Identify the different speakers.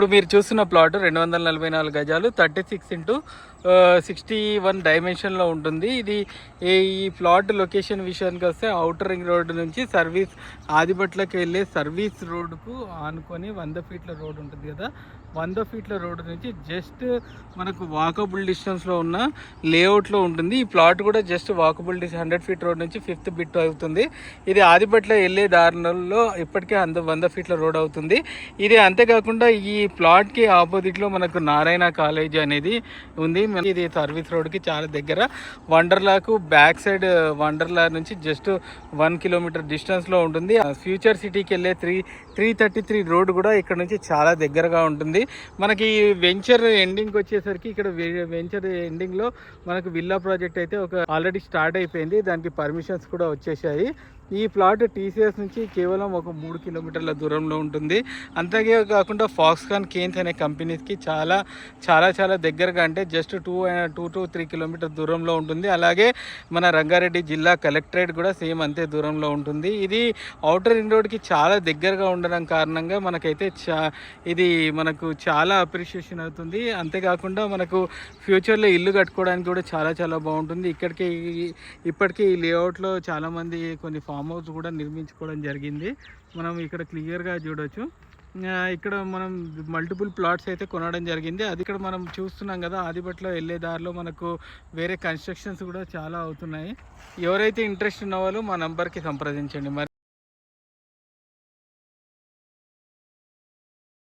Speaker 1: ఇప్పుడు మీరు చూస్తున్న ప్లాట్ 244 గజాలు 36x61 డైమెన్షన్లో ఉంటుంది. ఇది ఈ ప్లాట్ లొకేషన్ విషయానికి వస్తే ఔటర్ రింగ్ రోడ్ నుంచి ఆదిబట్లకి వెళ్ళే సర్వీస్ రోడ్కు ఆనుకొని 100 ఫీట్ల రోడ్ ఉంటుంది కదా, 100 ఫీట్ల రోడ్ నుంచి జస్ట్ మనకు వాకబుల్ డిస్టెన్స్లో ఉన్న లేఅవుట్లో ఉంటుంది. ఈ ప్లాట్ కూడా జస్ట్ వాకబుల్ 100 ఫీట్ రోడ్ నుంచి 5th బిట్ అవుతుంది. ఇది ఆదిబట్ల వెళ్ళే దారులలో ఇప్పటికే 100 ఫీట్ల రోడ్ అవుతుంది. ఇది అంతేకాకుండా ఈ ప్లాట్కి ఆపోజిట్లో మనకు నారాయణ కాలేజ్ అనేది ఉంది. ఇది సర్వీస్ రోడ్కి చాలా దగ్గర. వండర్లాకు బ్యాక్ సైడ్ వండర్లా నుంచి జస్ట్ 1 కిలోమీటర్ డిస్టెన్స్లో ఉంటుంది. ఫ్యూచర్ సిటీకి వెళ్ళే 333 రోడ్ కూడా ఇక్కడ నుంచి చాలా దగ్గరగా ఉంటుంది. మనకి వెంచర్ ఎండింగ్కి వచ్చేసరికి ఇక్కడ వెంచర్ ఎండింగ్లో మనకు విల్లా ప్రాజెక్ట్ అయితే ఆల్రెడీ స్టార్ట్ అయిపోయింది. దానికి పర్మిషన్స్ కూడా వచ్చేసాయి. ఈ ప్లాట్ టీసీఎస్ నుంచి కేవలం ఒక 3 కిలోమీటర్ల దూరంలో ఉంటుంది. అంతే కాకుండా ఫాక్స్కాన్ కేన్స్ అనే కంపెనీస్కి చాలా చాలా చాలా దగ్గరగా, అంటే జస్ట్ 2 to 3 కిలోమీటర్ దూరంలో ఉంటుంది. అలాగే మన రంగారెడ్డి జిల్లా కలెక్టరేట్ కూడా సేమ్ అంతే దూరంలో ఉంటుంది. ఇది ఔటర్ రింగ్ రోడ్కి చాలా దగ్గరగా ఉండడం కారణంగా మనకైతే ఇది మనకు చాలా అప్రిషియేషన్ అవుతుంది. అంతేకాకుండా మనకు ఫ్యూచర్లో ఇల్లు కట్టుకోవడానికి కూడా చాలా చాలా బాగుంటుంది. ఇప్పటికీ ఈ లేఅవుట్లో చాలామంది కొన్ని ఫామ్ హౌస్ కూడా నిర్మించుకోవడం జరిగింది. మనం ఇక్కడ క్లియర్గా చూడవచ్చు. ఇక్కడ మనం మల్టిపుల్ ప్లాట్స్ అయితే కొనడం జరిగింది. అది ఇక్కడ మనం చూస్తున్నాం కదా, ఆదిబట్ల వెళ్ళే దారిలో మనకు వేరే కన్స్ట్రక్షన్స్ కూడా చాలా అవుతున్నాయి. ఎవరైతే ఇంట్రెస్ట్ ఉన్న వాళ్ళు మా నంబర్కి సంప్రదించండి. మరి